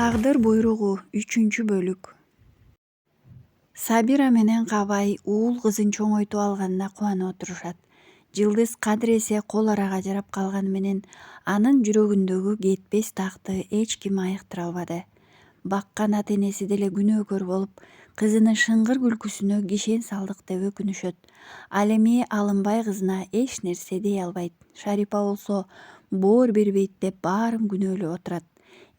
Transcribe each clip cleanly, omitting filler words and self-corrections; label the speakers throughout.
Speaker 1: Тагдыр буйругу 3-бөлүк. Сабира менен Кабай уул кызын чоңойтуп алганына кубанып отурушат. Жылдыз Кадыр эсе кол арага жарап калганы менен анын жүрөгүндөгү кетпес такты эч ким айыктыра албады. Баккан ата-энеси деле күнөөкөр болуп, кызынын шыңгыр күлкүсүнө кишен салдык деп өкүнүшөт. Ал эми Алымбай кызына эч нерсе дей албайт. Шарипа болсо боор бербейт деп баарын күнөөлөп отурат.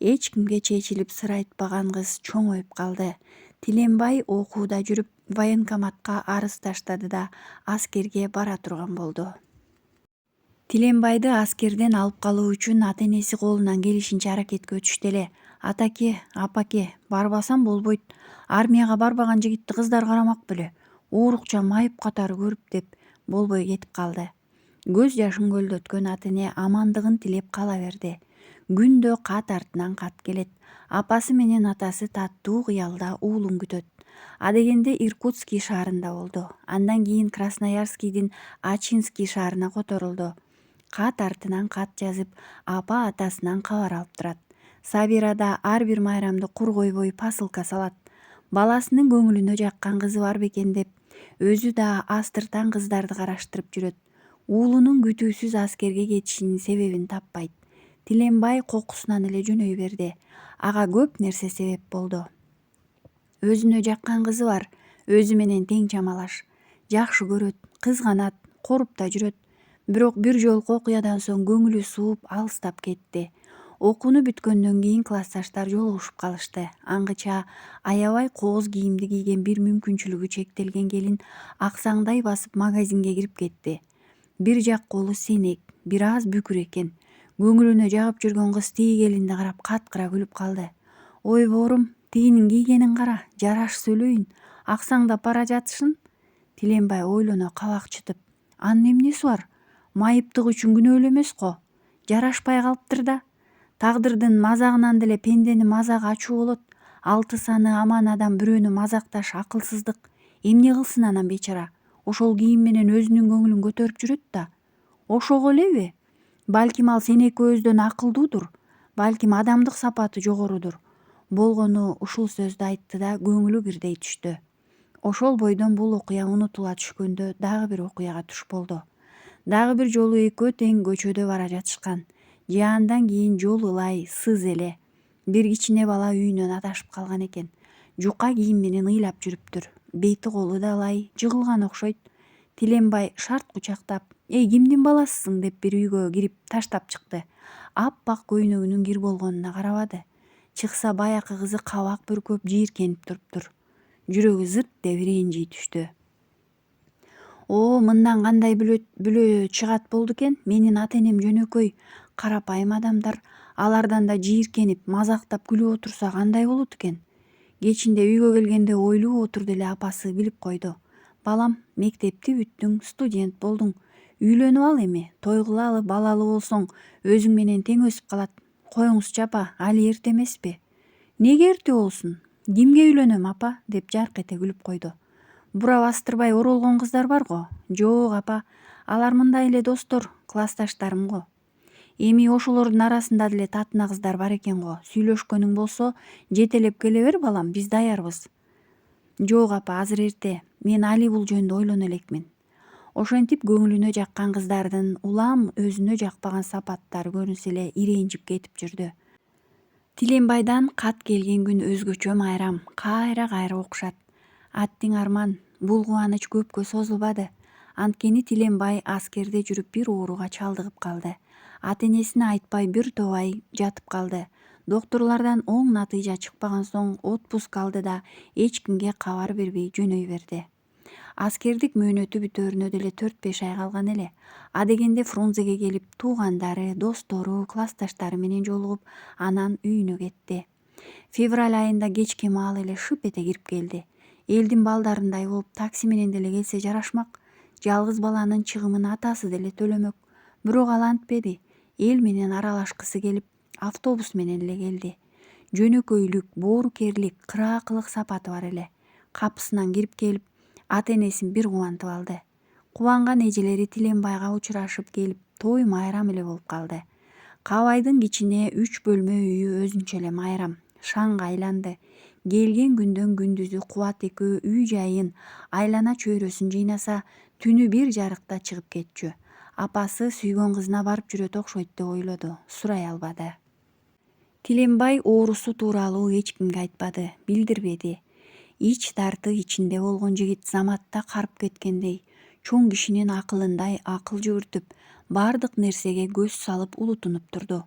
Speaker 1: Эч кимге чечилип сыр айтпаган кыз чоңоюп калды. Тиленбай окууда жүрүп военкоматка арыз таштады да аскерге бара турган болду. Тиленбайды аскерден алып калуу үчүн ата-энеси колунан келишинче аракетке өтүштү эле. Атаке, апаке, барбасам болбойт. Армияга барбаган жигитти кыздар карамак беле. Уурукча майып катары көрүп деп болбой кетип калды. Көз жашын көлдөткөн ата-эне амандыгын тилеп кала берди. Күндө кат артынан кат келет. Апасы менен атасы таттуу кыялда уулун күтөт. Адегенде Иркутский шаарында болду. Андан кийин Красноярскийдин Ачинский шаарына которулду. Кат артынан кат жазып, апа атасынан кабар алып турат. Сабира да ар бир майрамды кур койбой посылка салат. Баласынын көңүлүнө жаккан кызы бар бекен деп, өзү да астыртан кыздарды караштырып жүрөт. Уулунун күтүүсүз аскерге кетишинин себебин таппайт. Тиленбай кокусунан эле жөнөй берди. Ага көп нерсе себеп болду. Өзүнө жаккан кызы бар, өзү менен тең чамалаш. Жакшы көрөт, кызганат, коруп да жүрөт. Бирок бир жолку окуядан соң көңүлү сууп алыстап кетти. Окууну бүткөндөн кийин классташтар жолугушуп калышты. Аңгыча аябай кооз кийимди кийген бир мүмкүнчүлүгү чектелген келин аксаңдай басып магазинге кирип кетти. Бир жак колу сенек, бир аз бүкүр экен. Көңүлүнө жагып жүргөн кыз тиги келинди карап каткыра күлүп калды. Ой боорум, тигинин кийгенин кара, жараш сөйлөйүн, аксаңдап бара жатышын. Тиленбай ойлоно кабак чытып. Анын эмнеси бар? Майыптык үчүн күнөөлүү эмес го. Жарашпай калыптыр да. Тагдырдын мазагынан деле пенденин мазагы ачуу болот. 6 саны аман адам бирөөнү мазакташ акылсыздык. Эмне кылсын анан бечара? Ошол кийим менен өзүнүн көңүлүн көтөрүп жүрөт да. Ошого элеби? Балким ал сен экөөбүздөн акылдуудур. Балким адамдык сапаты жогорудур. Болгону ушул сөздү айтты да көңүлү кирдей түштү. Ошол бойдон бул окуя унутула түшкөндө дагы бир окуяга туш болду. Дагы бир жолу экөө тең көчөдө бара жатышкан. Жаандан кийин жол ылай, сыз эле. Бир кичине бала үйүнөн адашып калган экен. Жука кийим менен ыйлап жүрүптүр. Бети колу да ылай жыгылган окшойт. Тиленбай шарт кучактап, «Эй, кимдин баласысың?» деп бир үйгө кирип таштап чыкты. Аппак көйнөгүнүн кир болгонуна карабады. Чыкса баякы кызы кабак бүркөп жийиркенип туруптур. Жүрөгү зырт деп ренжий түштү. О, мындан кандай бүлө чыгат болду экен? Менин ата-энем жөнөкөй, карапайым адамдар. Алардан да жийиркенип, мазактап күлүп отурса кандай болот экен? Кечинде үйгө келгенде ойлуу отурду эле апасы билип койду. Балам, мектепти бүттүң, студент болдуң. Үйлөнүп ал эми, той кылалы, балалуу болсоң, өзүң менен тең өсүп калат. Коюңузчу апа, али эрте эмеспи? Неге эрте болсун? Кимге үйлөнөм апа? Деп жарк эте күлүп койду. Бура бастырбай оролгон кыздар бар го. Жок апа, алар мындай эле достор, классташтарым го. Эми ошолордун арасында деле татына кыздар бар экен го. Сүйлөшкөнүң болсо жетелеп келе бер балам, биз даярбыз. Жок апа, азыр эрте. Мен али бул жөнүндө ойлоно элекмин. Ошентип көңүлүнө жаккан кыздардын улам өзүнө жакпаган сапаттары көрүнсө эле ирэнжип кетип жүрдү. Тиленбайдан кат келген күн өзгөчө майрам, кайра окушат. Аттиң арман, бул кубаныч көпкө созулбады. Анткени Тиленбай аскерде жүрүп бир ооруга чалдыгып калды. Ата-энесине айтпай бир топ ай жатып калды. Докторлордон оң натыйжа чыкпаган соң отпуск алды да эч кимге кабар бербей жөнөй берди. Аскердик мөөнөтү бүтөөрүнө деле 4-5 ай калган эле. Адегенде Фрунзеге келип, туугандары, достору, классташтары менен жолугуп, анан үйүнө кетти. Февраль айында кечке маал эле шып эте кирип келди. Элдин балдарындай болуп, такси менен деле келсе жарашмак. Жалгыз баланын чыгымын атасы деле төлөмөк. Бирок ал антпеди. Эл менен аралашкысы келип, автобус менен эле келди. Жөнөкөйлүк, боорукерлик, кыраакылык сапаты бар эле. Капысынан кирип келип, ата-энесин бир кубантып алды. Кубанган эжелери Тиленбайга учурашып келип, той майрам эле болуп калды. Кабайдын кичине 3 бөлмө үйү өзүнчө эле майрам. шаңга айланды. Келген күндөн күндүзү Кубат экөө үй жайын, айлана чөйрөсүн жыйнаса, түнү бир жарыкта чыгып кетчү. Апасы сүйгөн кызына барып жүрөт окшойт деп ойлоду, сурай албады. Тиленбай оорусу тууралуу эч кимге айтпады, билдирбеди. Ич дарты ичинде болгон жигит заматта карып кеткендей, чоң кишинин акылындай акыл жүгүртүп, бардык нерсеге көз салып улутунуп турду.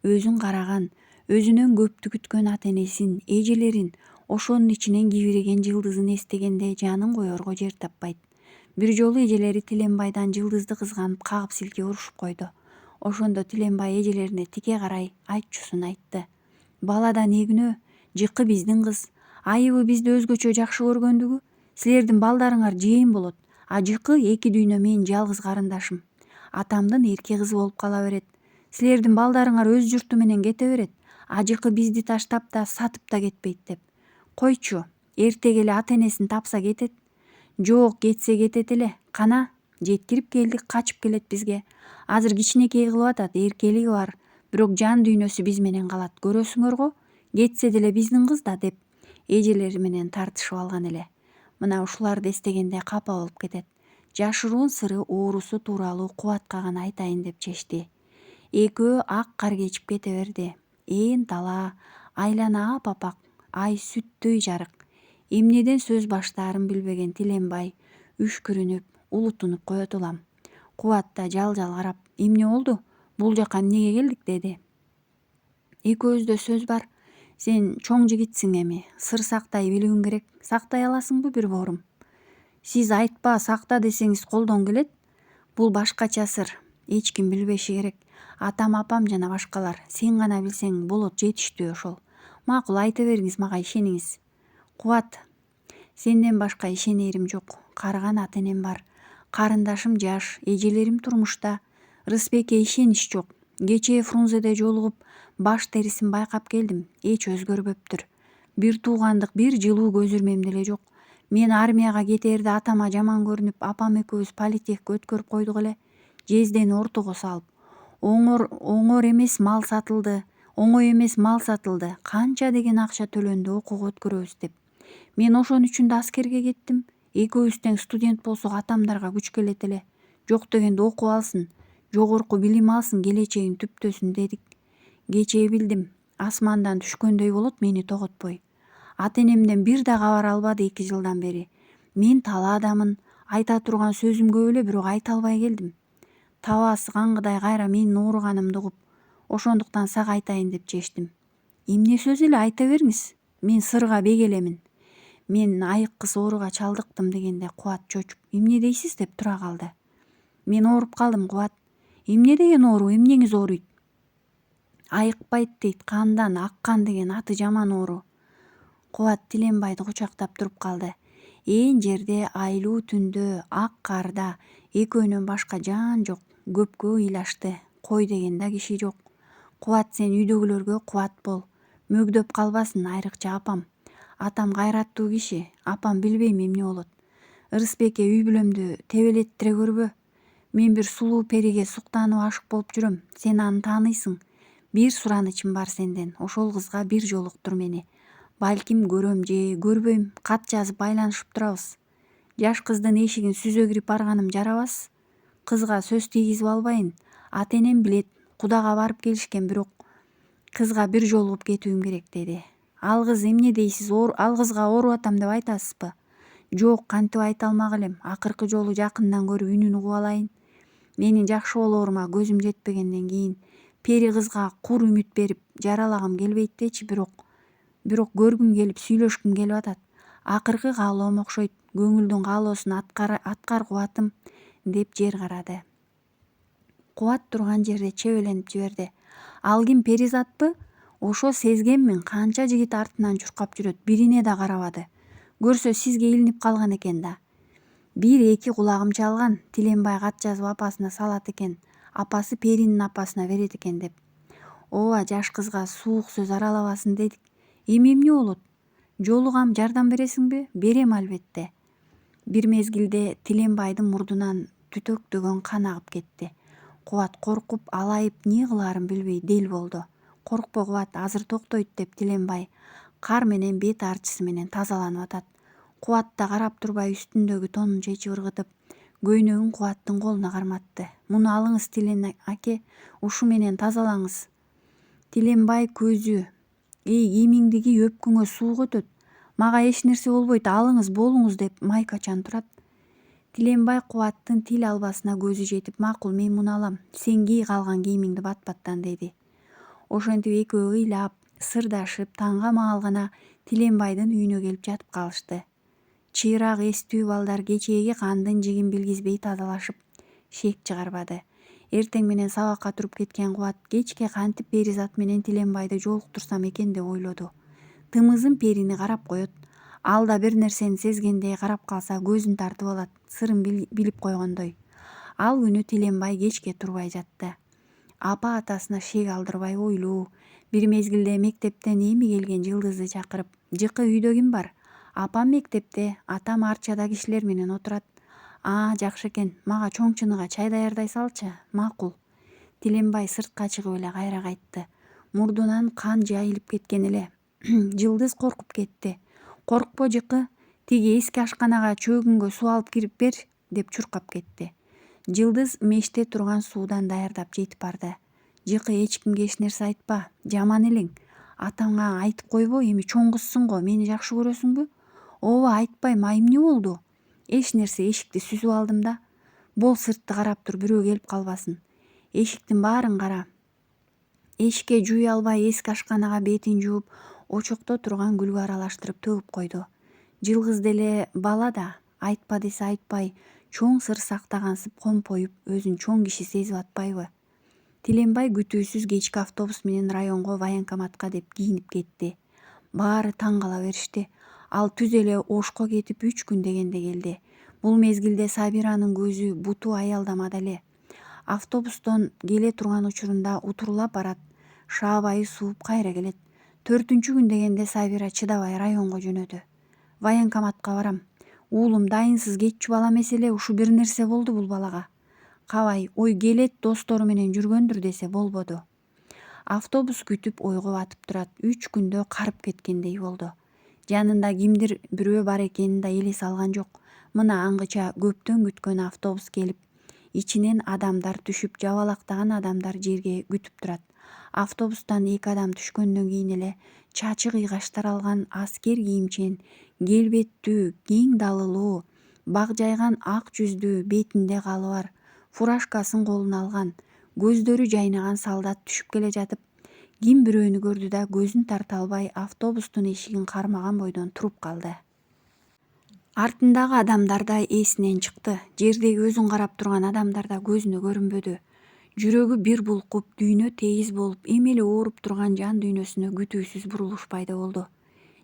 Speaker 1: Өзүн караган, өзүнөн көптү күткөн ата-энесин, эжелерин, ошонун ичинен кибиреген Жылдызын эстегенде жанын коерго жер таппайт. Бир жолу эжелери Тиленбайдан Жылдызды кызганып кагып силкеп урушуп койду. Ошондо Тиленбай эжелерине тике карай айтчусун айтты. Балада не күнөө? Жыкы биздин кыз. Айыбы бизди өзгөчө жакшы көргөндүгү? Силердин балдарыңар жээн болот. А жыкы эки дүйнө менин жалгыз карындашым. Атамдын эрке кызы болуп кала берет. Силердин балдарыңар өз журту менен кете берет. А жыкы бизди таштап да сатып да кетпейт деп. Койчу, эртең эле ата-энесин тапса кетет. Жок, кетсе кетет эле. Кана, жеткирип келдик, качып келет бизге. Азыр кичинекей кылып атат, эркелиги бар. Бирок жан дүйнөсү биз менен калат. Көрөсүңөр го? Кетсе деле биздин кыз да деп эжелери менен тартышып алган эле. Мына ушуларды эстегенде капа болуп кетет. Жашыруун сыры оорусу тууралуу Кубатка гана айтайын деп чечти. Экөө ак кар кечип кете берди. Ээн тала, айлана апапак, ай сүттөй жарык. Эмнеден сөз баштаарын билбеген Тиленбай үшкүрүнүп, улутунуп коет улам. Кубат да жал-жал карап, эмне болду? Бул жака эмнеге келдик деди. Экөөбүздө сөз бар. Сен чоң жигитсиң эми, сыр сактай билүүң керек. Сактай аласыңбы бир боорум? Сиз айтпа, сакта десеңиз колдон келет. Бул башкача сыр, эч ким билбеши керек. Атам, апам жана башкалар. Сен гана билсең болот, жетиштүү ошол. Макул, айта бериңиз, мага ишениңиз. Кубат, сенден башка ишенерим жок. Карыган ата-энем бар. Карындашым жаш, эжелерим турмушта. Рысбекке ишенич жок. Кечээ Фрунзеде жолугуп, баш терисин байкап келдим. Эч өзгөрбөптүр. Бир туугандык, бир жылуу көзүрмем деле жок. Мен армияга кетээрде атама жаман көрүнүп, апам экөөбүз политехке өткөрүп койдук эле. Жездени ортого салып. Оңой эмес мал сатылды. Канча деген акча төлөндү окууга өткөрөбүз деп. Мен ошон үчүн да аскерге кеттим. Экөөбүз тең студент болсок атамдарга күч келет эле. Жок дегенде окуп алсын, жогорку билим алсын, келечегин түптөсүн дедик. Кечээ билдим, асмандан түшкөндөй болот мени тоготпой. Ата-энемден бир да кабар албады 2 жылдан бери. Мен тала адамын, айта турган сөзүм көп эле, бирок айта албай келдим. Табасы каңгыдай кайра менин ооруганымды угуп, ошондуктан сага айтайын деп чечтим. Эмне сөз эле, айта бериңиз. Мен сырга бек элемин. Мен айык кыз ооруга чалдыктым дегенде Кубат чочуп, эмне дейсиз деп тура калды. Мен ооруп калдым, Кубат. Эмне деген оору, эмнеңиз ооруйт? Айыкпайт дейт, кандан аккан деген аты жаман оору. Кубат Тиленбайды кучактап туруп калды. Ээн жерде, айлуу түндө, ак карда экөөнөн башка жан жок. Көпкө ыйлашты. Кой деген да киши жок. Кубат, сен үйдөгүлөргө кубат бол. Мөгдөп калбасын, айрыкча апам. Атам кайраттуу киши, апам билбейм эмне болот. Ырысбекке үй бүлөмдү тебелеттире көрбө. Мен бир сулуу периге суктанып ашык болуп жүрөм. Сен аны тааныйсың. Бир суранычым бар сенден. Ошол кызга бир жолуктур мени. Балким көрөм же көрбөйм, кат жазып айланышып турабыз. Жаш кыздын эшигин сүзө кирип барганым жарабас. Кызга сөз тийгизип албайын. Ата-энем билет, Кудага барып келишкен, бирок кызга бир жолугуп кетүүм керек деди. Ал кыз эмне дейсиз? Ал кызга ооруп атам деп айтасызбы? Жок, кантип айта алмак элем. Акыркы жолу жакындан көрүп үнүн угуп алайын. Менин жакшы болоорума көзүм жетпегенден кийин пери кызга кур үмүт берип жаралагым келбейт дечи, бирок көргүм келип, сүйлөшкүм келип атат. Акыркы каалоом окшойт. Көңүлдүн каалоосун аткар Кубатым деп жер карады. Кубат турган жерде чебеленип жиберди. Ал ким, Перизатпы? Ошо сезгенмин, канча жигит артынан чуркап жүрөт, бирине да карабады. Көрсө сизге илинип калган экен да. 1-2 кулагым чалган. Тиленбай кат жазып апасына салат экен. Апасы Перинин апасына берет экен деп. Ооба, жаш кызга суук сөз аралабасын дедик. Эми эмне болот? Жолугам, жардам бересиңби? Берем албетте. Бир мезгилде Тиленбайдын мурдунан түтөктөгөн кан агып кетти. Кубат коркуп, алайып, не кылаарын билбей дел болду. Коркпо Кубат, азыр токтойт деп Тиленбай кар менен бет арчысы менен тазаланып атат. Кубат да карап турбай үстүндөгү тонун чечип ыргытып, көйнөгүн Кубаттын колуна карматты. Муну алыңыз Тилен аке, ушу менен тазалаңыз. Тиленбай көзү: кийимиңди ки, өпкүңө суу өтөт. Мага эч нерсе болбойт, алыңыз болуңуз деп майкачан турат. Тиленбай Кубаттын тил албасына көзү жетип: макул, мен муну алам, сен кий калган кийимиңди бат-баттан деди. Ошентип экөө ыйлап, сырдашып, таңга маал гана Тиленбайдын үйүнө келип жатып калышты. Чыйраак эстүү балдар кечээги кандын жигин билгизбей тазалашып, шек чыгарбады. Эртең менен сабакка туруп кеткен Кубат кечке кантип Перизат менен Тиленбайды жолуктурсам экен деп ойлоду. Тымызын Перини карап коет. Ал да бир нерсени сезгендей карап калса көзүн тартып алат, сырын билип койгондой. Ал күнү Тиленбай кечке турбай жатты. Апа атасына шек алдырбай ойлуу. Бир мезгилде мектептен эми келген Жылдызды чакырып: жыкы, үйдө ким бар? Апам мектепте, атам арчада кишилер менен отурат. Жакшы экен, мага чоң чыныга чай даярдай салчы. Макул. Тиленбай сыртка чыгып эле кайра кайтты. Мурдунан кан жайылып кеткен эле. Жылдыз коркуп кетти. Коркпо жыкы, тиги эски ашканага чөгүнгө суу алып кирип бер деп чуркап кетти. Жылдыз меште турган суудан даярдап жетип барды. Жыкы, эч кимге эч нерсе айтпа, жаман элең. Атаңа айтып койбо, эми чоң кызсың го, мени жакшы көрөсүңбү? Ооба, айтпайм, эмне болду? Эч нерсе, эшикти сүзүп алдым да. Бол, сыртты карап тур, бирөө келип калбасын. Эшиктин баарын кара. Эшикке жууй албай эски ашканага бетин жууп, очокто турган күлгө аралаштырып төгүп койду. Жылгыз деле бала да, айтпа десе айтпай, чоң сыр сактагансып компоюп, өзүн чоң киши сезип атпайбы? Тиленбай күтүүсүз кечки автобус менен районго военкоматка деп кийинип кетти. Баары таң кала беришти. Ал түз эле Ошко кетип 3 күн дегенде келди. Бул мезгилде Сабиранын көзү буту аялдамада эле. Автобустон келе турган учурунда утурлап барат. Шаабайы сууп кайра келет. 4-күн дегенде Сабира чыдабай районго жөнөдү. Военкоматка барам. Уулум дайынсыз кетчү бала эмес эле, ушу бир нерсе болду бул балага. Кабай, ой келет, достору менен жүргөндүр десе болбоду. Автобус күтүп ойго батып турат. 3 күндө карып кеткендей болду. Жанында кимдир бирөө бар экенин да элес алган жок. Мына аңгыча көптөн күткөн автобус келип, ичинен адамдар түшүп, жабалактаган адамдар жерге күтүп турат. Автобустан 2 адам түшкөндөн кийин эле чачы кыйгач таралган аскер кийимчен, келбеттүү, кең далылуу, бак жайган ак жүздүү, бетинде калы бар, фуражкасын колуна алган, көздөрү жайнаган солдат түшүп келе жатып, ким бирөөнү көрдү да көзүн тарта албай автобустун эшигин кармаган бойдон туруп калды. Артындагы адамдар да эсинен чыкты. Жердеги өзүн карап турган адамдар да көзүнө көрүнбөдү. Жүрөгү бир булкуп, дүйнө тегиз болуп, эми эле ооруп турган жан дүйнөсүнө күтүүсүз бурулуш пайда болду.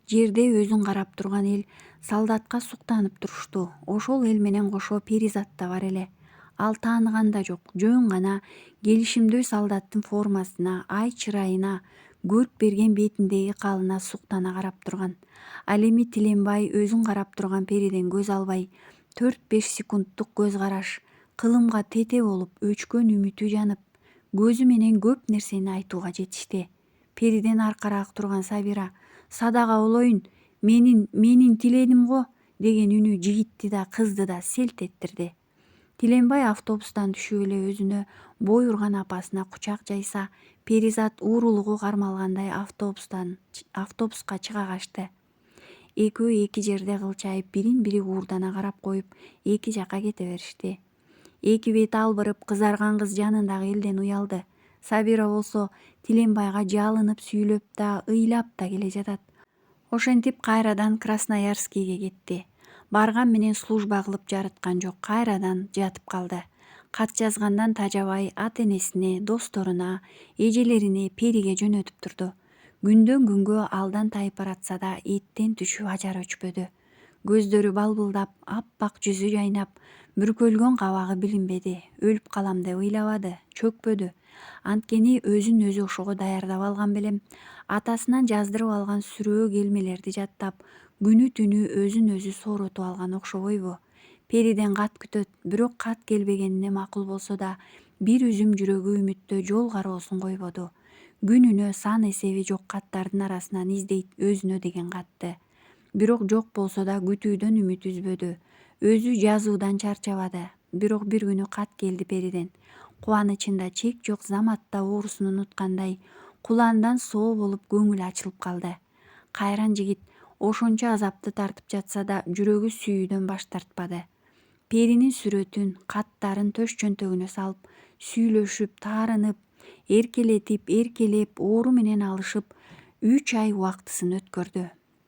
Speaker 1: Жерде өзүн карап турган эл солдатка суктанып турушту. Ошол эл менен кошо Перизат да бар эле. Ал тааныган да жок, жөн гана келишимдүү солдаттын формасына, ай чырайына, көрк берген бетиндеги калына суктана карап турган. Ал эми Тиленбай өзүн карап турган Периден көз албай, 4-5 секундтук көз караш, кылымга тете болуп, өчкөн үмүтү жанып, көзү менен көп нерсени айтууга жетишти. Периден аркараак турган Сабира: садага болоюн, менин тиледим го деген үнү жигитти да кызды да селт эттирди. Тиленбай автобустан түшүп эле өзүнө бой урган апасына кучак жайса, Перизат уурулугу кармалгандай автобуска чыга качты. Экөө эки жерде кылчайып, бирин-бири уурдана карап коюп, эки жакка кете беришти. Эки бети албырып, кызарган кыз жанындагы элден уялды. Сабира болсо Тиленбайга жалынып сүйлөп да, ыйлап да келе жатат. Ошентип кайрадан Красноярскийге кетти. Барган менен служба кылып жарыткан жок, кайрадан жатып калды. Кат жазгандан тажабай ата-энесине, досторуна, эжелерине, Периге жөнөтүп турду. Күндөн күнгө алдан тайып баратса да, эттен түшүп ажары өчпөдү. Көздөрү балбылдап, аппак жүзү жайнап, бүркөлгөн кабагы билинбеди. Өлүп калам деп ыйлабады, чөкпөдү. Анткени өзүн өзү ошого даярдап алган белем. Атасынан жаздырып алган сүрөө келмелерди жаттап, күнү түнү өзүн өзү сооротуп алган окшобойбу. Периден кат күтөт, бирок кат келбегенине макул болсо да, бир үзүм жүрөгү үмүттө жол кароосун койбоду. Күнүнө сан эсеби жок каттардын арасынан издейт өзүнө деген катты. Бирок жок болсо да күтүүдөн үмүт үзбөдү. Өзү жазуудан чарчабады. Бирок бир күнү кат келди Периден. Кубанычында чек жок, заматта оорусун унуткандай куландан соо болуп көңүлү ачылып калды. Кайран жигит ошончо азапты тартып жатса да жүрөгү сүйүүдөн баш тартпады. Перинин сүрөтүн, каттарын төш чөнтөгүнө салып, сүйлөшүп, таарынып, эркелеп, оору менен алышып, 3 ай убактысын өткөрдү.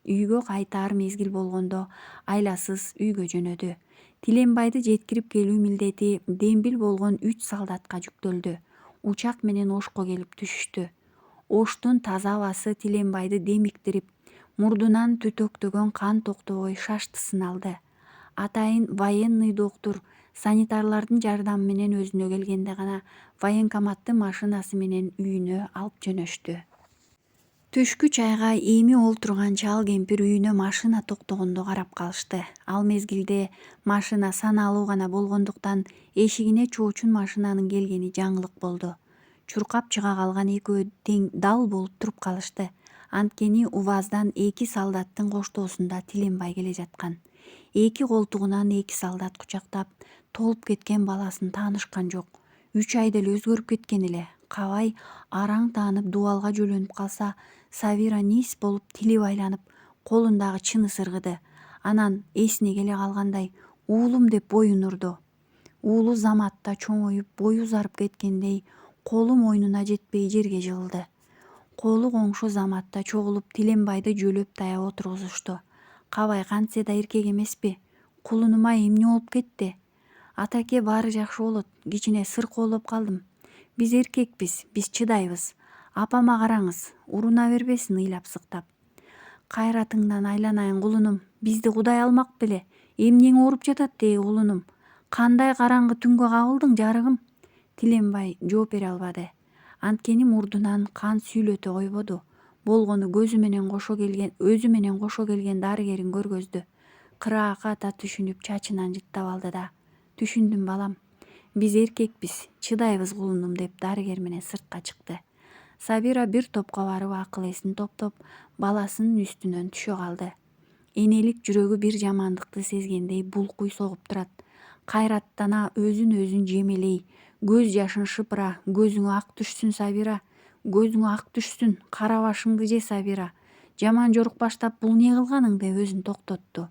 Speaker 1: Үйгө кайтаар мезгил болгондо айласыз үйгө жөнөдү. Тиленбайды жеткирип келүү милдети дембил болгон 3 солдатка жүктөлдү. Учак менен Ошко келип түшүштү. Оштун таза абасы Тиленбайды демиктирип, мурдунан түтөктөгөн кан токтобой шаштысын алды. Атайын военный доктур санитарлардын жардамы менен өзүнө келгенде гана военкоматтын машинасы менен үйүнө алып жөнөштү. Түшкү чайга эми олтурган чал кемпир үйүнө машина токтогондо карап калышты. Ал мезгилде машина саналуу гана болгондуктан эшигине чоочун машинанын келгени жаңылык болду. Чуркап чыга калган экөө тең дал болуп туруп калышты. Анткени УВАЗдан 2 солдаттын коштоосунда Тиленбай келе жаткан. 2 колтугунан 2 солдат кучактап, толуп кеткен баласын таанышкан жок. 3 айда эле өзгөрүп кеткен эле. Кабай араң таанып дубалга жөлөнүп калса, Сабира низ болуп тили байланып, колундагы чыны сыргыды. Анан эсине келе калгандай уулум деп боюн урду. Уулу заматта чоңоюп, бою узарып кеткендей, колу мойнуна жетпей жерге жыгылды. Колу коңшу заматта чогулуп Тиленбайды жөлөп таяп отургузушту. Кабай кантсе да эркек эмеспи? Кулунума эмне болуп кетти? Атаке, баары жакшы болот. Кичине сыркоолоп калдым. Биз эркекпиз, биз чыдайбыз. Апама караңыз, уруна бербесин ыйлап сыктап. Кайратыңдан айланайын кулунум, бизди Кудай алмак беле. Эмнең ооруп жатат деги кулунум? Кандай караңгы түнгө кабылдың жарыгым? Тиленбай жооп бере албады. Анткени мурдунан кан сүйлөтө койбоду. Болгону өзү менен кошо келген дарыгерин көргөздү. Кыраакы ата түшүнүп чачынан жыттап алды да: "Түшүндүм балам. Биз эркекпиз, чыдайбыз кулунум" деп дарыгер менен сыртка чыкты. Сабира бир топко барып акыл эсин топтоп, баласынын үстүнөн түшө калды. Энелик жүрөгү бир жамандыкты сезгендей булкуй согуп турат. Кайраттана өзүн жемелей, көз жашын шыпыра: "Көзүңө ак түшсүн, Сабира. Көзүңө ак түшсүн. Кара башыңды же, Сабира. Жаман жорук баштап бул эмне кылганың?" деп өзүн токтотту.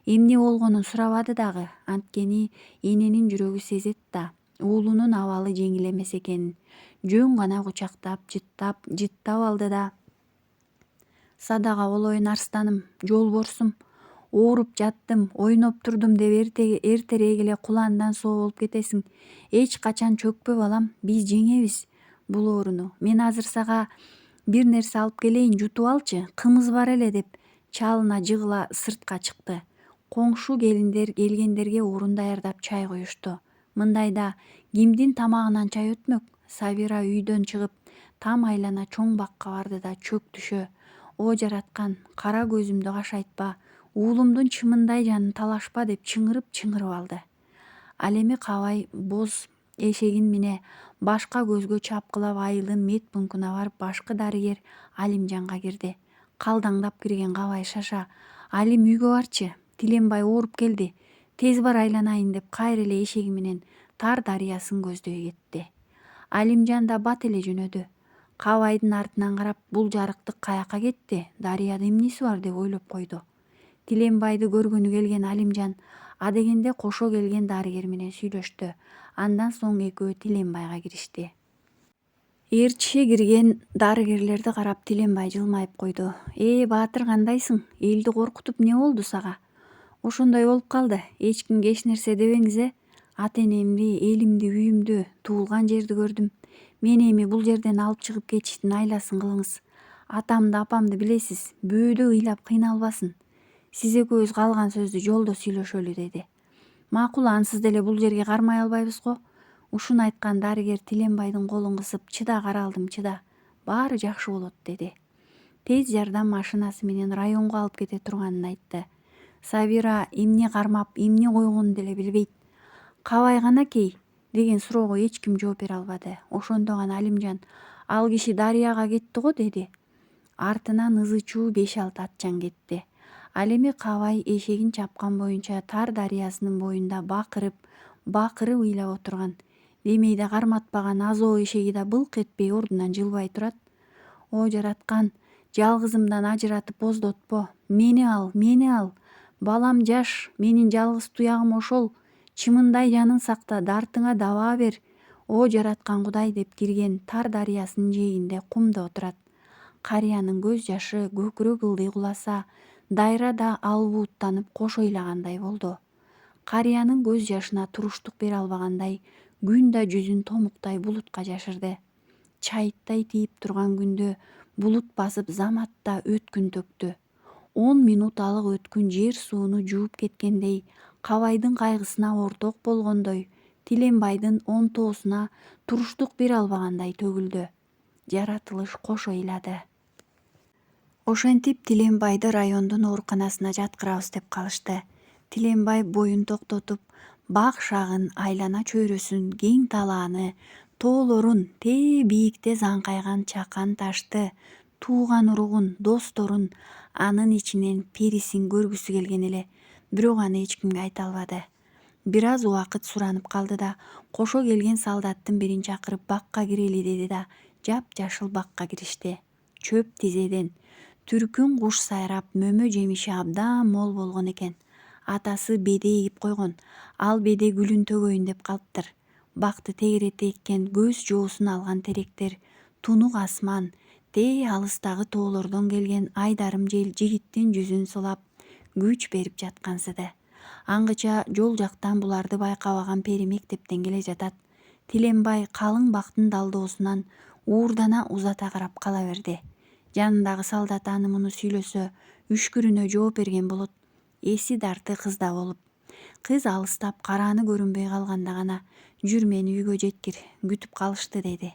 Speaker 1: Эмне болгонун сурабады дагы, анткени эненин жүрөгү сезет да уулунун абалы жеңил эмес экенин. Жөн гана кучактап, жыттап алды да: "Садага болоюн арстаным, жолборсум. Ооруп жаттым, ойноп турдум деп эртерээк эле куландан соо болуп кетесиң. Эч качан чөкпө балам, биз жеңебиз бул ооруну. Мен азыр сага бир нерсе алып келейин, жутуп алчы, кымыз бар эле" деп чалына жыгыла сыртка чыкты. Коңшу келгендерге орун даярдап чай коюшту. Мындайда кимдин тамагынан чай өтмөк? Сабира үйдөн чыгып, там айлана чоң бакка барды да чөк түшө: "О жараткан, кара көзүмдү кашайтпа, уулумдун чымындай жанын талашпа" деп чыңырып алды. Ал эми Кабай боз эшегин мине башка көзгө чапкылап айылдын мед пунктуна барып, башкы дарыгер Алимжанга кирди. Калдаңдап кирген Кабай шаша: "Алим, үйгө барчы. Тиленбай ооруп келди. Тез бар айланайын" деп кайра эле эшеги менен тар дарыясын көздөй кетти. Алимжан да бат эле жөнөдү. Кабайдын артынан карап, бул жарыктык каяка кетти, дарыяда эмнеси бар деп ойлоп койду. Тиленбайды көргөнү келген Алимжан адегенде кошо келген дарыгер менен сүйлөштү. Андан соң экөө Тиленбайга киришти. Ээрчишe кирген дарыгерлерди карап Тиленбай жылмайып койду. Баатыр, кандайсың? Элди коркутуп эмне болду сага? Ошондой болуп калды. Эч кимге эч нерсе дебеңиз, ата-энемди, элимди, үйүмдү, туулган жерди көрдүм. Мени эми бул жерден алып чыгып кетиштин айласын кылыңыз. Атамды, апамды билесиз, бөөдө ыйлап кыйналбасын. Сиз экөөбүз калган сөздү жолдо сүйлөшөлү деди. Макул, ансыз деле бул жерге кармай албайбыз го. Ушуну айткан дарыгер Тиленбайдын колун кысып: "Чыда, каралдым, чыда. Баары жакшы болот" деди. Тез жардам машинасы менен районго алып кете турганын айтты. Сабира эмне кармап, эмне койгонун деле билбейт. Кабай канакей, деген суроого эч ким жооп бере албады. Ошондо гана Алимжан: «Ал киши дарыяга кетти го», деди. Артынан ызы-чуу 5-6 атчан кетти. Ал эми Кабай эшегин чапкан боюнча Тар дарыясынын боюнда бакырып ыйлап отурган. Демей да карматпаган Азоо эшеги да былк этпей ордунан жылбай турат. О жараткан, жалгызымдан ажыратып боздотпо. Мени ал. Балам жаш, менин жалгыз туягым ошол. Чымындай жанын сакта, дартыңа даба бер. О жараткан Кудай, деп кирген Тар дарыясынын жээгинде кумда отурат. Карыянын көз жашы көкүрөк ылдый куласа, Дайра да ал бууттанып кош ыйлагандай болду. Карыянын көз жашына туруштук бере албагандай, күн да жүзүн томуктай булутка жашырды. Чайыттай тийип турган күндө булут басып заматта өткүн төктү. 10 минут алык өткүн жер сууну жууп кеткендей, Кабайдын кайгысына орток болгондой, Тиленбайдын онтоосуна туруштук бере албагандай төгүлдү. Жаратылыш кош ыйлады. Ошентип Тиленбайды райондун ооруканасына жаткырабыз деп калышты. Тиленбай боюн токтотуп, бак шагын, айлана чөйрөсүн, кең талааны, тоолорун, тээ бийикте заңкайган чакан ташты, тууган уругун, досторун, анын ичинен Перисин көргүсү келген эле, бирок аны эч кимге айта албады. Бир аз убакыт суранып калды да, кошо келген солдаттын бирин чакырып бакка кирели деди да, жап-жашыл бакка киришти. Чөп тизеден, түркүн куш сайрап, мөмө жемиши абдан мол болгон экен. Атасы беде эгип койгон, ал беде гүлүн төгөйүн деп калыптыр. Бакты тегерете эккен көз жоосун алган теректер, тунук асман, тээ алыстагы тоолордон келген айдарым жел жигиттин жүзүн сулап, күч берип жаткансыды. Аңгыча жол жактан буларды байкабаган Пери мектептен келе жатат. Тиленбай калың бактын далдоосунан уурдана узата карап кала берди. Жанындагы солдат аны муну сүйлөсө, үшкүрүнө жооп берген болот. Эси дарты кызда болуп. Кыз алыстап карааны көрүнбөй калганда гана: «Жүр, мени үйгө жеткир, күтүп калышты», деди.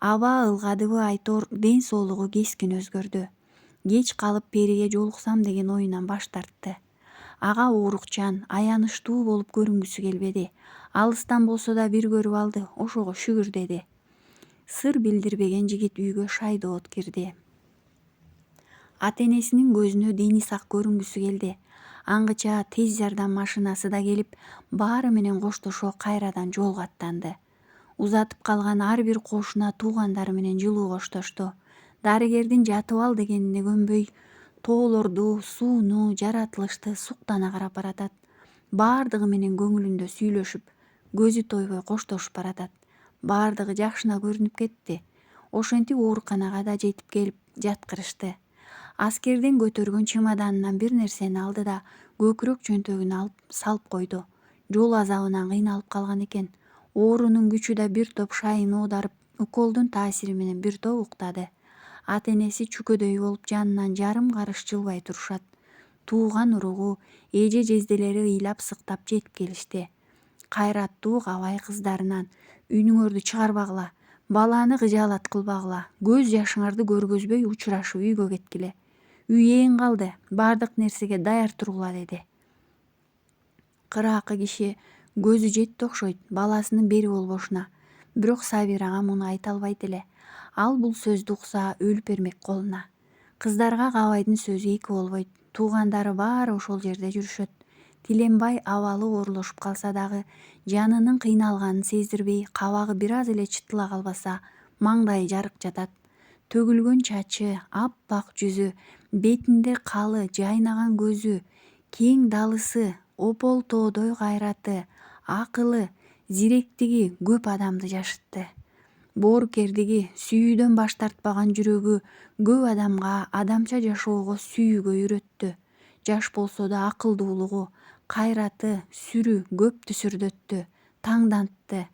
Speaker 1: Аба ылгадыбы Айтор ден соолугу кескин өзгөрдү. Кеч калып Периге жолуксам деген оюнан баш тартты. Ага оорукчан, аянычтуу болуп көрүнгүсү келбеди. Алыстан болсо да бир көрүп алды, ошого шүгүр, деди. Сыр билдирбеген жигит үйгө шайдоот кирди. Ата-энесинин көзүнө дени сак көрүнгүсү келди. Аңгыча тез жардам машинасы да келип, баары менен коштошо кайрадан жолго аттанды. Узатып калган ар бир кошуна туугандары менен жылуу коштошту. Дарыгердин жатып ал дегенине көнбөй, тоолорду, сууну, жаратылышты суктана карап баратат. Баардыгы менен көңүлүндө сүйлөшүп, көзү тойбой коштошуп баратат. Баардыгы жакшына көрүнүп кетти. Ошентип ооруканага да жетип келип жаткырышты. Аскерден көтөргөн чемоданынан бир нерсени алды да көкүрөк чөнтөгүнө алып салып койду. Жол азабынан кыйналып калган экен. Оорунун күчү да бир топ шайын оодарып, уколдун таасири менен бир топ уктады. Ата-энеси чүкөдөй болуп жанынан жарым карыш жылбай турушат. Тууган уругу, эже жезделери ыйлап сыктап жетип келишти. Кайраттуу Кабай кыздарынан: «Үнүңөрдү чыгарбагыла, баланы кыжаалат кылбагыла, көз жашыңарды көргөзбөй учурашып үйгө кеткиле. Үй эң калды, баардык нерсеге даяр тургула», деди. Кыраакы киши көзү жетти окшойт баласынын бери болбошуна. Бирок Сабирага муну айта албайт эле. Ал бул сөздү укса өлүп бермек колуна. Кыздарга Кабайдын сөзү эки болбойт. Туугандары баары ошол жерде жүрүшөт. Тиленбай абалы оорлошуп калса дагы, жанынын кыйналганын сездирбей, кабагы бир аз эле чытыла калбаса, маңдайы жарык жатат. Төгүлгөн чачы, аппак жүзү, бетинде калы, жайнаган көзү, кең далысы, опол тоодой кайраты, акылы, зиректиги көп адамды жашытты. Боорукердиги, сүйүүдөн баш тартпаган жүрөгү көп адамга адамча жашоого сүйүүгө үйрөттү. Жаш болсо да акылдуулугу, кайраты, сүрү көптү сүрдөттү, таңдантты.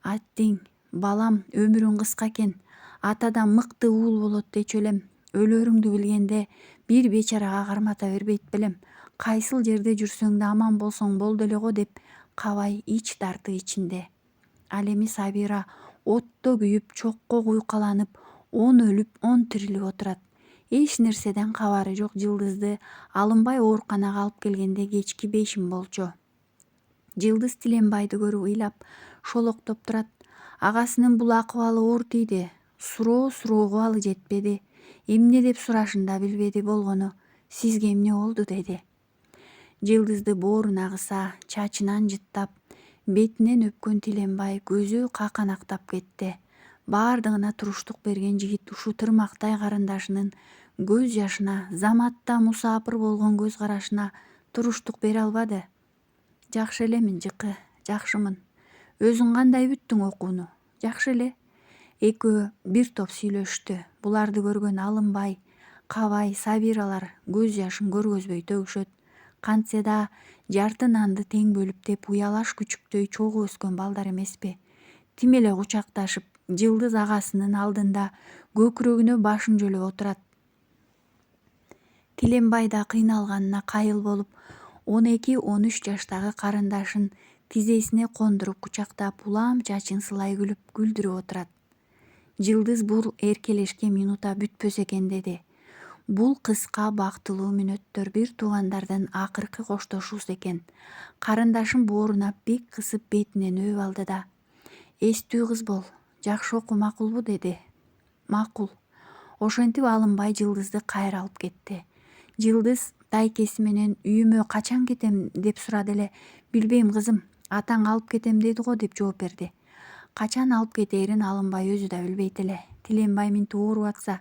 Speaker 1: Аттиң, балам, өмүрүң кыска экен, атадан мыкты уул болот дечү элем. Өлөрүңдү билгенде бир бечарага кармата бербейт белем. Кайсыл жерде жүрсөң да аман болсоң болду эле го, деп Кабай ич дарты ичинде. Ал эми Сабира отто күйүп, чокко куйкаланып, 10 өлүп 10 тирилип отурат. Эч нерседен кабары жок Жылдызды алынбай ооруканага алып келгенде кечки 5 болчу. Жылдыз Тиленбайды көрүп ыйлап шолоктоп турат. Агасынын бул акыбалы оор тийди. Суроо абалы жетпеди. Эмне деп сурашын да билбеди болгону. Сизге эмне болду деди. Жылдызды бооруна кыса, чачынан жыттап, бетинен өпкөн Тиленбай көзү каканактап кетти. Баардыгына туруштук берген жигит ушу тырмактай карындашынын көз жашына, заматта мусапыр болгон көз карашына туруштук бере албады. Жакшы элемин жыкы, жакшымын. Өзүң кандай бүттүң окууну? Жакшы эле. Экөө бир топ сүйлөштү. Буларды көргөн Алымбай, Кабай, Сабиралар көз жашын көргөзбөй төгүшөт. Кантсе да жарты нанды тең бөлүп деп уялаш күчүктөй чогуу өскөн балдар эмеспи? Тим эле кучакташып, Жылдыз агасынын алдында көкүрөгүнө башын жөлөп отурат. Тиленбай да кыйналганына кайыл болуп, 12-13 жаштагы карындашын тизесине кондуруп кучактап, улам чачын сылай күлүп, күлдүрүп отурат. Жылдыз бул эркелешкен минута бүтпөс экен деди. Бул кыска бактылуу мүнөттөр бир туугандардын акыркы коштошуусу экен. Карындашын бооруна бек кысып бетинен өөп алды да: «Эстүү кыз бол, жакшы окуу макулбу?» деди. «Макул». Ошентип Алымбай Жылдызды кайра алып кетти. Жылдыз тайкеси менен үйүмө качан кетем деп сурады эле. «Билбейм кызым, атаң алып кетем деди го» деп жооп берди. Качан алып кетээрин Алымбай өзү да билбейт эле. Тиленбай минтип ооруп атса,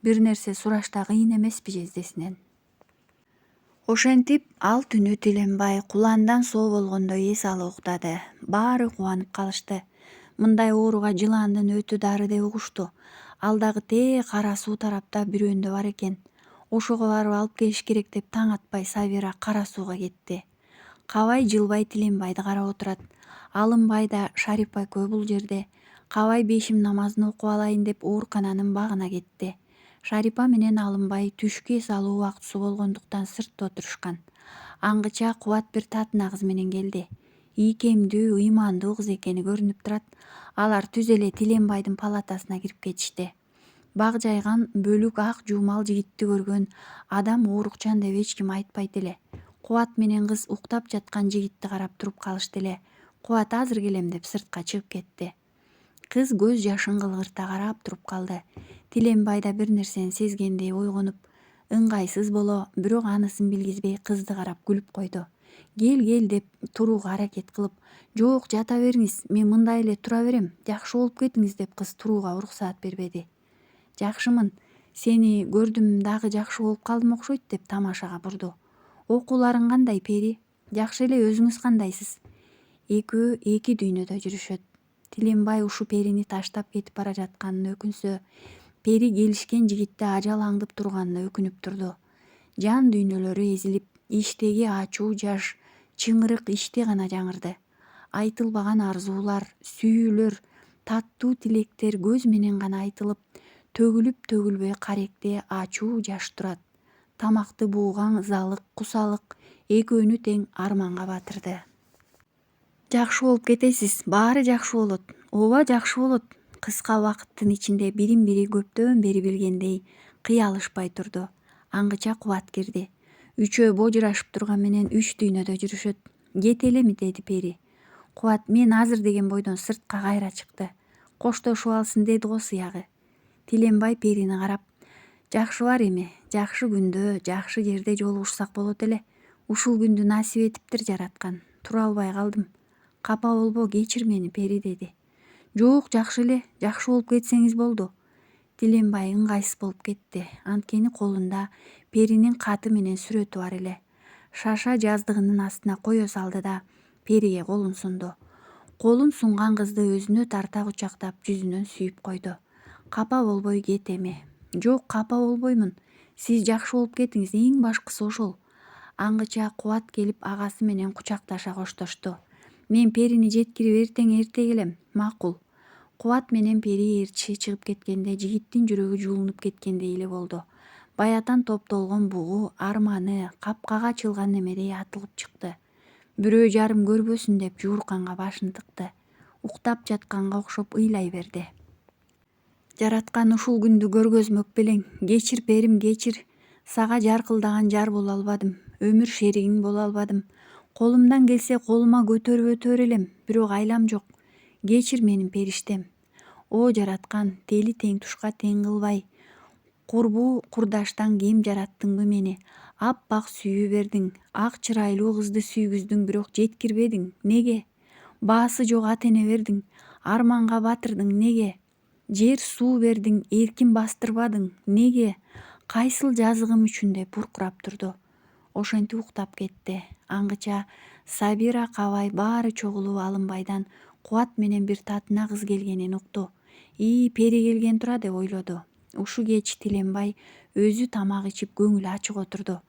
Speaker 1: бир нерсе сурашта кыйын эмеспи жездесинен. Ошентип ал түнү Тиленбай куландан соо болгондой эс алып уктады. Баары кубанып калышты. Мындай ооруга жылаандын өтү дары деп угушту. Ал дагы тээ кара суу тарапта бирөөндө бар экен. Ошого барып алып келиш керек деп таң атпай Сабира кара сууга кетти. Кабай жылбай Тиленбайды карап отурат. Алымбай да Шарипа экөө бул жерде. Кабай бешим намазын окуп алайын деп оорукананын багына кетти. Шарипа менен Алымбай түшкү эс алуу убактысы болгондуктан сыртта отурушкан. Аңгыча Кубат бир татына кыз менен келди. Ийкемдүү, ыймандуу кыз экени көрүнүп турат. Алар түз эле Тиленбайдын палатасына кирип кетишти. Баг жайган бөлүк ак жуумал жигитти көргөн адам оорукчан деп эч ким айтпайт эле. Кубат менен кыз уктап жаткан жигитти карап туруп калышты эле. Кубат азыр келем деп сыртка чыгып кетти. Кыз көз жашын кылгырта карап туруп калды. Тиленбай да бир нерсени сезгендей ойгонуп, ыңгайсыз боло, бирок анысын билгизбей кызды карап күлүп койду. Кел деп турууга аракет кылып, «Жок, жата бериңиз, мен мындай эле тура берем, жакшы болуп кетиңиз» деп кыз турууга уруксаат бербеди. «Жакшымын, сени көрдүм дагы жакшы болуп калдым окшойт» деп тамашага бурду. «Окууларың кандай, Пери? Жакшы эле, өзүңүз кандайсыз?» Экөө эки дүйнөдө жүрүшөт. Тиленбай ушу Перини таштап кетип бара жатканына өкүнсө, Пери келишкен жигитте ажал аңдып турганына өкүнүп турду. Жан дүйнөлөрү эзилип, иштеги ачуу жаш, чыңырык ичте гана жаңырды. Айтылбаган арзуулар, сүйүүлөр, таттуу тилектер көз менен гана айтылып, төгүлүп төгүлбөй каректе ачуу жаш турат. Тамакты бууган ызалык, кусалык экөөнү тең арманга батырды. «Жакшы болуп кетесиз, баары жакшы болот. Ооба, жакшы болот». Кыска убакыттын ичинде бирин бири көптөн бери билгендей кыялышпай турду. Аңгыча Кубат кирди. Үчөө божурашып турган менен үч дүйнөдө жүрүшөт. «Кетелими?» деди Пери. Кубат мен азыр деген бойдон сыртка кайра чыкты. «Коштошуп алсын» деди го сыягы. Тиленбай Перини карап: «Жакшы бар эми, жакшы күндө, жакшы жерде жолугушсак болот эле. Ушул күндү насип этиптир жараткан. Тура албай калдым. Капа болбо, кечир мени, Пери» деди. «Жок, жакшы эле, жакшы болуп кетсеңиз болду». Тиленбай ыңгайсыз болуп кетти. Анткени колунда Перинин каты менен сүрөтү бар эле. Шаша жаздыгынын астына кое салды да Периге колун сунду. Колун сунган кызды өзүнө тарта кучактап жүзүнөн сүйүп койду. «Капа болбой кет эми». «Жок, капа болбоймун. Сиз жакшы болуп кетиңиз, эң башкысы ошол». Аңгыча Кубат келип агасы менен кучакташа коштошту. «Мен Перини жеткирип эртең эрте келем». «Макул». Кубат менен Пери ээрчи чыгып кеткенде жигиттин жүрөгү жуулунуп кеткендей эле болду. Баятан топтолгон бугу, арманы капкага ачылган немедей атылып чыкты. Бирөө жарым көрбөсүн деп жуурканга башын тыкты. Уктап жатканга окшоп ыйлай берди. «Жараткан ушул күндү көргөзмөк белең. Кечир Перим, кечир. Сага жаркылдаган жар боло албадым. Өмүр шеригиң боло албадым. Колумдан келсе колума көтөрүп өтө берелем, бирок айлам жок. Кечир менин периштем. О жараткан, тели тең тушка тең кылбай, курбуу курдаштан кем жараттыңбы мени? Аппак сүйүү бердиң, ак чырайлуу кызды сүйгүздүң, бирок жеткирбедиң. Неге? Баасы жок ата эне бердиң, арманга батырдың. Неге? Жер суу бердиң, эркин бастырбадың. Неге? Кайсыл жазыгым үчүн деп буркурап турду. Ошентип уктап кетти. Аңгыча Сабира кабай баары чогулуп Алымбайдан кубат менен бир татына кыз келгенин укту. Пери келген тура деп ойлоду. Ушу кеч Тиленбай өзү тамак ичип көңүлү ачык отурду.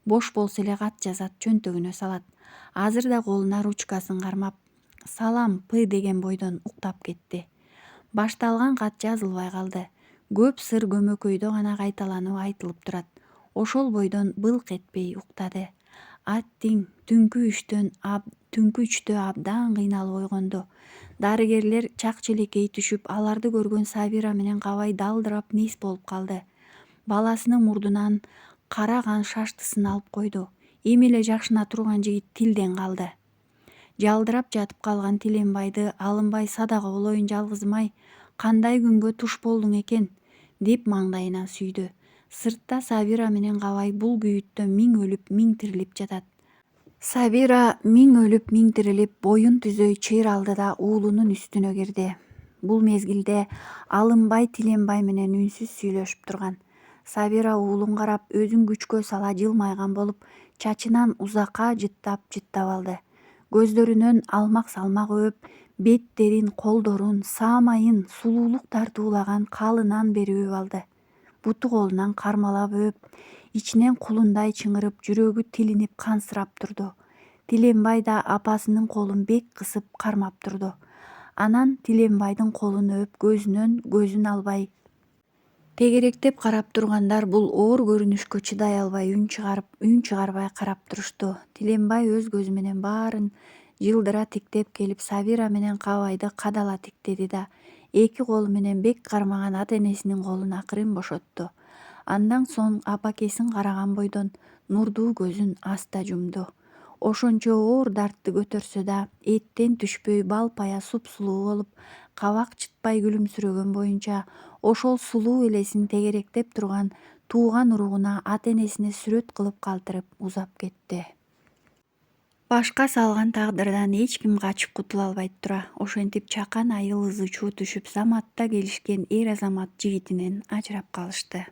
Speaker 1: Бош болсо эле кат жазат, чөнтөгүнө салат. Азыр да колуна ручкасын кармап «Салам, П» деген бойдон уктап кетти. Башталган кат жазылбай калды. Көп сыр көмөкөйдө гана кайталанып айтылып турат. Ошол бойдон былк этпей уктады. Аттиң түнкү үчтө абдан кыйналып ойгонду. Дарыгерлер чак-челекей түшүп, аларды көргөн Сабира менен Кабай далдырап мес болуп калды. Баласынын мурдунан кара кан шаштысын алып койду. Эми эле жакшына турган жигит тилден калды. Жалдырап жатып калган Тиленбайды Алымбай садага болоюн жалгызым-ай, кандай күнгө туш болдуң экен, деп маңдайынан сүйдү. Сыртта Сабира менен Кабай бул күйүттө миң өлүп миң тирилип жатат. Сабира миң өлүп миң тирилип боюн түзөй чыйыр алды да уулунун үстүнө кирди. Бул мезгилде Алымбай Тиленбай менен үнсүз сүйлөшүп турган. Сабира уулун карап өзүн күчкө сала жылмайган болуп, чачынан узакка жыттап алды. Көздөрүнөн алмак салмак өп, беттерин, колдорун, саамайын сулуулук тартуулаган калынан бери өп алды. Буту колунан кармалап өп, ичинен кулундай чыңырып, жүрөгү тилинип кансырап турду. Тиленбай да апасынын колун бек кысып кармап турду. Анан Тиленбайдын колун өп, көзүнөн көзүн албай тегеректеп карап тургандар бул оор көрүнүшкө чыдай албай үн чыгарбай карап турушту. Тиленбай өз көзү менен баарын жылдыра тиктеп келип Сабира менен Кабайды кадала тиктеди да эки колу менен бек кармаган ата энесинин колун акырын бошотту. Андан соң апакесин караган бойдон нурдуу көзүн аста жумду. Ошончо оор дартты көтөрсө да эттен түшпөй балпая супсулуу болуп, кабак чытпай күлүмсүрөгөн боюнча ошол сулуу элесин тегеректеп турган тууган уругуна ата энесине сүрөт кылып калтырып узап кетти. Башка салган тагдырдан эч ким качып кутула албайт тура. Ошентип чакан айыл ызы чуу түшүп, заматта келишкен эр азамат жигитинен ажырап калышты.